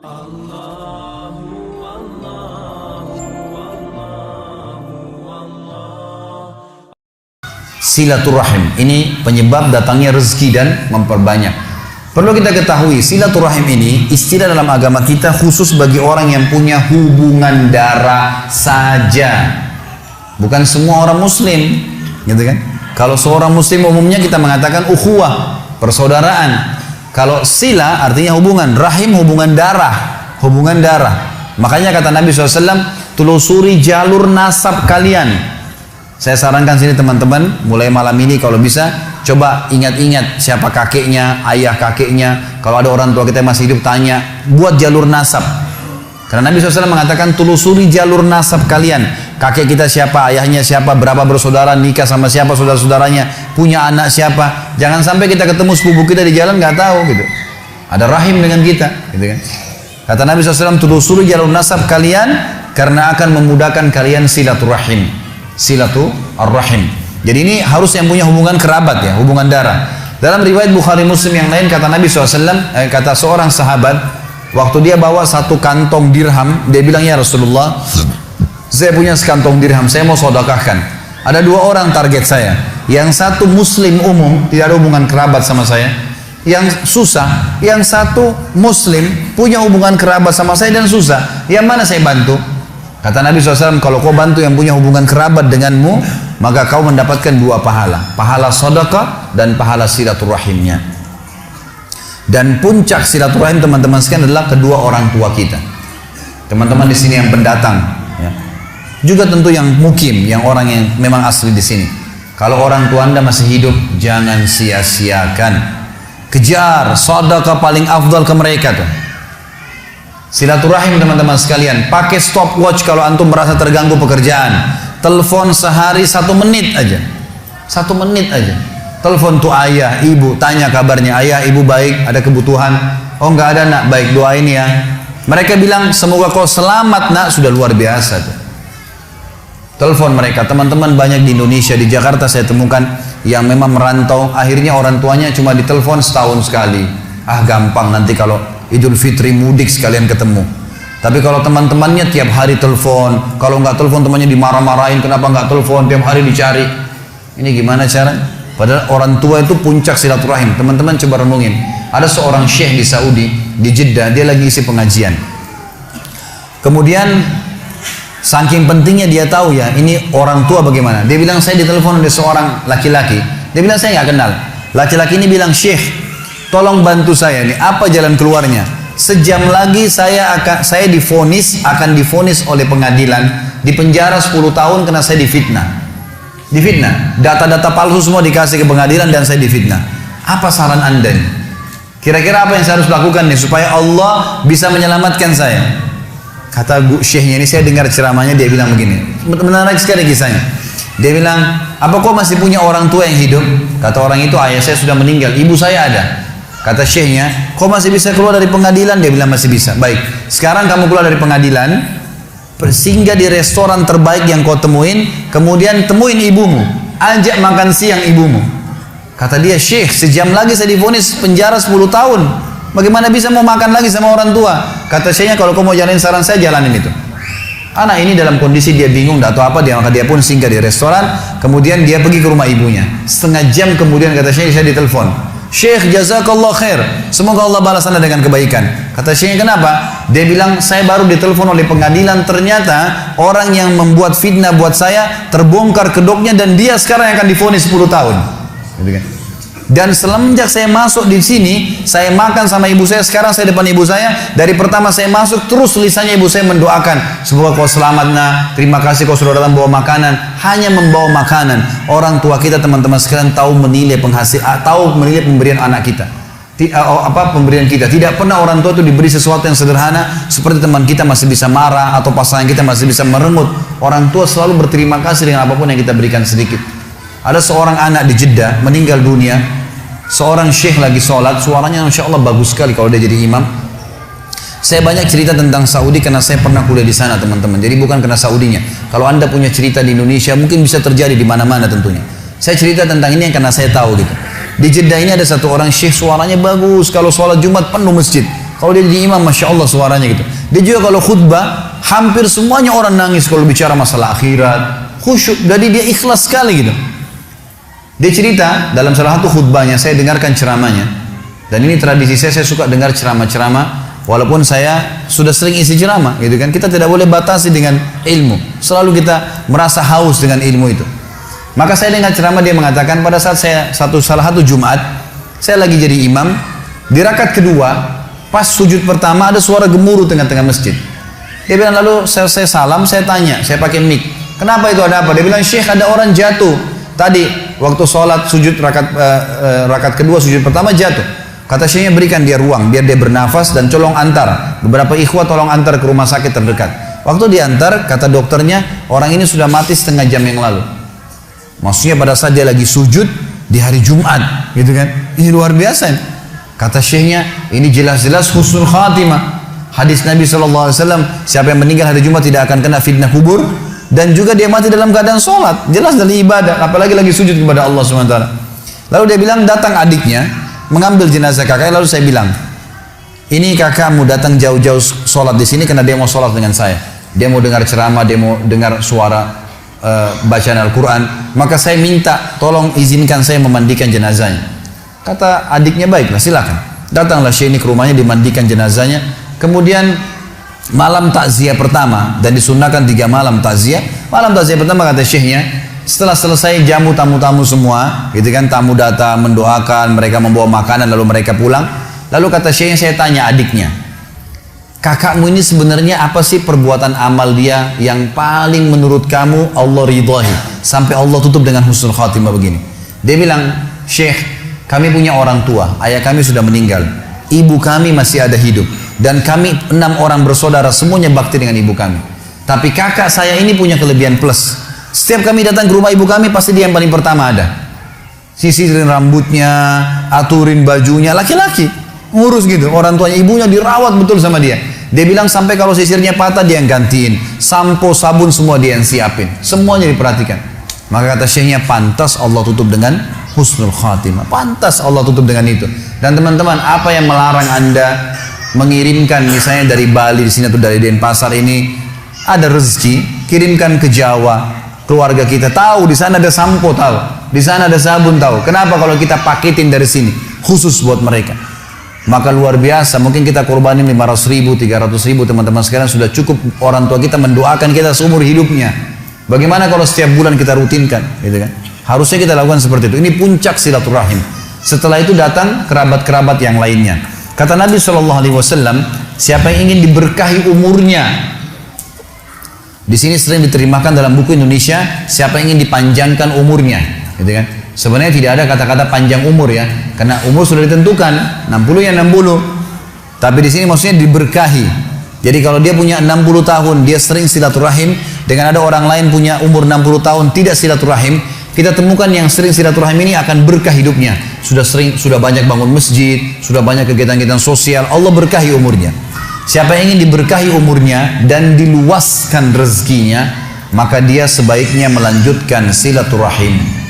Silaturahim ini penyebab datangnya rezeki dan memperbanyak. Perlu kita ketahui, silaturahim ini istilah dalam agama kita khusus bagi orang yang punya hubungan darah saja, bukan semua orang muslim, gitu kan? Kalau seorang muslim umumnya kita mengatakan ukhuwah, persaudaraan. Kalau sila artinya hubungan, rahim hubungan darah, hubungan darah. Makanya kata Nabi SAW, telusuri jalur nasab kalian. Saya sarankan sini teman-teman, mulai malam ini kalau bisa, coba ingat-ingat siapa kakeknya, ayah kakeknya. Kalau ada orang tua kita yang masih hidup, tanya, buat jalur nasab. Karena Nabi SAW mengatakan, telusuri jalur nasab kalian. Kakek kita siapa, ayahnya siapa, berapa bersaudara, nikah sama siapa, saudara-saudaranya, punya anak siapa. Jangan sampai kita ketemu sepupu kita di jalan, nggak tahu gitu. Ada rahim dengan kita, gitu kan. Kata Nabi SAW, telusuri jalur nasab kalian, karena akan memudahkan kalian silaturahim. Silaturahim. Jadi ini harus yang punya hubungan kerabat ya, hubungan darah. Dalam riwayat Bukhari Muslim yang lain kata Nabi SAW, kata seorang sahabat, waktu dia bawa satu kantong dirham, dia bilang, ya Rasulullah, saya punya sekantong dirham, saya mau sedekahkan. Ada dua orang target saya. Yang satu muslim umum, tidak ada hubungan kerabat sama saya. Yang susah, yang satu muslim, punya hubungan kerabat sama saya dan susah. Yang mana saya bantu? Kata Nabi SAW, kalau kau bantu yang punya hubungan kerabat denganmu, maka kau mendapatkan dua pahala. Pahala sedekah dan pahala silaturahimnya. Dan puncak silaturahim teman-teman sekalian adalah kedua orang tua kita. Teman-teman di sini yang pendatang, ya. Juga tentu yang mukim, yang orang yang memang asli di sini. Kalau orang tua Anda masih hidup, jangan sia-siakan. Kejar sedekah paling afdal ke mereka tuh. Silaturahim teman-teman sekalian, pakai stopwatch kalau antum merasa terganggu pekerjaan. Telepon sehari 1 menit aja, 1 menit aja. Telepon tuh ayah, ibu, tanya kabarnya, ayah, ibu baik, ada kebutuhan? Oh nggak ada nak, baik doain ya. Mereka bilang semoga kau selamat nak, sudah luar biasa tuh. Telepon mereka, teman-teman banyak di Indonesia, di Jakarta saya temukan yang memang merantau, akhirnya orang tuanya cuma ditelepon setahun sekali. Ah gampang nanti kalau Idul Fitri mudik sekalian ketemu. Tapi kalau teman-temannya tiap hari telepon, kalau nggak telepon temannya dimarah-marahin, kenapa nggak telepon, tiap hari dicari. Ini gimana cara? Padahal orang tua itu puncak silaturahim. Teman-teman coba renungin. Ada seorang syekh di Saudi, di Jeddah, dia lagi isi pengajian. Kemudian saking pentingnya dia tahu ya, ini orang tua bagaimana. Dia bilang, saya ditelepon oleh seorang laki-laki. Dia bilang, saya nggak kenal. Laki-laki ini bilang, syekh, tolong bantu saya nih, apa jalan keluarnya? Sejam lagi saya akan divonis oleh pengadilan, dipenjara 10 tahun karena saya difitnah. Difitnah, data-data palsu semua dikasih ke pengadilan dan saya difitnah. Apa saran Anda nih? Kira-kira apa yang saya harus lakukan nih supaya Allah bisa menyelamatkan saya? Kata syekhnya ini, saya dengar ceramahnya, dia bilang begini, menarik sekali kisahnya. Dia bilang, apa kau masih punya orang tua yang hidup? Kata orang itu, ayah saya sudah meninggal, ibu saya ada. Kata syekhnya, kau masih bisa keluar dari pengadilan? Dia bilang masih bisa. Baik, sekarang kamu keluar dari pengadilan, singgah di restoran terbaik yang kau temuin, kemudian temuin ibumu, ajak makan siang ibumu. Kata dia, syekh, sejam lagi saya divonis penjara 10 tahun. Bagaimana bisa mau makan lagi sama orang tua? Kata syekhnya, kalau kau mau jalanin saran saya, jalanin itu. Anak ini dalam kondisi dia bingung, tidak tahu apa, maka dia pun singgah di restoran, kemudian dia pergi ke rumah ibunya. Setengah jam kemudian kata syekh, saya ditelepon. Syekh, jazakallah khair, semoga Allah balas Anda dengan kebaikan. Kata syekhnya, kenapa? Dia bilang, saya baru ditelepon oleh pengadilan, ternyata orang yang membuat fitnah buat saya terbongkar kedoknya dan dia sekarang akan divonis 10 tahun. Gitu kan? Dan semenjak saya masuk di sini, saya makan sama ibu saya, sekarang saya depan ibu saya, dari pertama saya masuk, terus lisannya ibu saya mendoakan, semoga kau selamat nak, terima kasih kau sudah datang bawa makanan. Hanya membawa makanan. Orang tua kita teman-teman sekalian tahu menilai tahu menilai pemberian anak kita. Pemberian kita. Tidak pernah orang tua itu diberi sesuatu yang sederhana, seperti teman kita masih bisa marah, atau pasangan kita masih bisa merengut. Orang tua selalu berterima kasih dengan apapun yang kita berikan sedikit. Ada seorang anak di Jeddah meninggal dunia. Seorang syekh lagi sholat, suaranya insya Allah bagus sekali kalau dia jadi imam. Saya banyak cerita tentang Saudi karena saya pernah kuliah di sana teman-teman. Jadi bukan karena Saudinya. Kalau Anda punya cerita di Indonesia mungkin bisa terjadi di mana-mana tentunya. Saya cerita tentang ini karena saya tahu gitu. Di Jeddah ini ada satu orang syekh, suaranya bagus, kalau sholat Jumat penuh masjid. Kalau dia jadi imam, Masya Allah suaranya gitu. Dia juga kalau khutbah, hampir semuanya orang nangis kalau bicara masalah akhirat, khusyuk, jadi dia ikhlas sekali gitu. Dia cerita dalam salah satu khutbahnya, saya dengarkan ceramahnya, dan ini tradisi saya suka dengar ceramah-ceramah, walaupun saya sudah sering isi ceramah, gitu kan. Kita tidak boleh batasi dengan ilmu, selalu kita merasa haus dengan ilmu itu. Maka saya dengar ceramah, dia mengatakan pada saat saya salah satu Jumat, saya lagi jadi imam, di rakaat kedua, pas sujud pertama ada suara gemuruh tengah-tengah masjid. Dia bilang, lalu saya salam, saya tanya, saya pakai mic, kenapa itu, ada apa? Dia bilang, Syekh, ada orang jatuh tadi waktu sholat sujud rakaat kedua, sujud pertama jatuh. Kata Syekhnya, berikan dia ruang biar dia bernafas dan tolong antar beberapa ikhwah, tolong antar ke rumah sakit terdekat. Waktu diantar, kata dokternya, orang ini sudah mati setengah jam yang lalu. Maksudnya pada saat dia lagi sujud di hari Jumat, gitu kan. Ini luar biasa. Kata Syekhnya, ini jelas-jelas husnul khatimah. Hadis Nabi SAW, siapa yang meninggal hari Jumat tidak akan kena fitnah kubur, dan juga dia mati dalam keadaan sholat, jelas dari ibadah, apalagi lagi sujud kepada Allah SWT. Lalu dia bilang, datang adiknya mengambil jenazah kakaknya. Lalu saya bilang, ini kakakmu datang jauh-jauh sholat di sini karena dia mau sholat dengan saya, dia mau dengar ceramah, dia mau dengar suara bacaan Al-Quran, maka saya minta tolong izinkan saya memandikan jenazahnya. Kata adiknya, baiklah, silakan. Datanglah Syekh ini ke rumahnya, dimandikan jenazahnya. Kemudian malam takziah pertama, dan disunnahkan 3 malam takziah. Malam takziah pertama, kata Syekhnya, setelah selesai jamu tamu-tamu semua, gitu kan, tamu datang mendoakan, mereka membawa makanan lalu mereka pulang. Lalu kata Syekhnya, saya tanya adiknya, kakakmu ini sebenarnya apa sih perbuatan amal dia yang paling menurut kamu Allah ridhahi sampai Allah tutup dengan husnul khatimah begini? Dia bilang, Syekh, kami punya orang tua, ayah kami sudah meninggal, ibu kami masih ada hidup, dan kami 6 orang bersaudara, semuanya bakti dengan ibu kami. Tapi kakak saya ini punya kelebihan plus. Setiap kami datang ke rumah ibu kami, pasti dia yang paling pertama ada. Sisirin rambutnya, aturin bajunya, laki-laki ngurus gitu. Orang tuanya, ibunya dirawat betul sama dia. Dia bilang sampai kalau sisirnya patah dia yang gantiin, sampo, sabun semua dia yang siapin, semuanya diperhatikan. Maka kata Syekhnya, pantas Allah tutup dengan husnul khatimah, pantas Allah tutup dengan itu. Dan teman-teman, apa yang melarang anda mengirimkan misalnya dari Bali di sini atau dari Denpasar ini ada rezeki, kirimkan ke Jawa, keluarga kita tahu di sana ada sampo, tahu di sana ada sabun, tahu. Kenapa kalau kita paketin dari sini khusus buat mereka? Maka luar biasa, mungkin kita korbanin 500.000, 300.000, teman-teman sekalian, sudah cukup orang tua kita mendoakan kita seumur hidupnya. Bagaimana kalau setiap bulan kita rutinkan, gitu kan? Harusnya kita lakukan seperti itu. Ini puncak silaturahim. Setelah itu datang kerabat-kerabat yang lainnya. Kata Nabi SAW, siapa yang ingin diberkahi umurnya, di sini sering diterjemahkan dalam buku Indonesia, siapa yang ingin dipanjangkan umurnya, gitu kan? Sebenarnya tidak ada kata-kata panjang umur ya, karena umur sudah ditentukan, 60 ya 60. Tapi di sini maksudnya diberkahi. Jadi kalau dia punya 60 tahun, dia sering silaturahim, dengan ada orang lain punya umur 60 tahun tidak silaturahim, kita temukan yang sering silaturahim ini akan berkah hidupnya. Sudah banyak bangun masjid, sudah banyak kegiatan-kegiatan sosial, Allah berkahi umurnya. Siapa yang ingin diberkahi umurnya dan diluaskan rezekinya, maka dia sebaiknya melanjutkan silaturahim.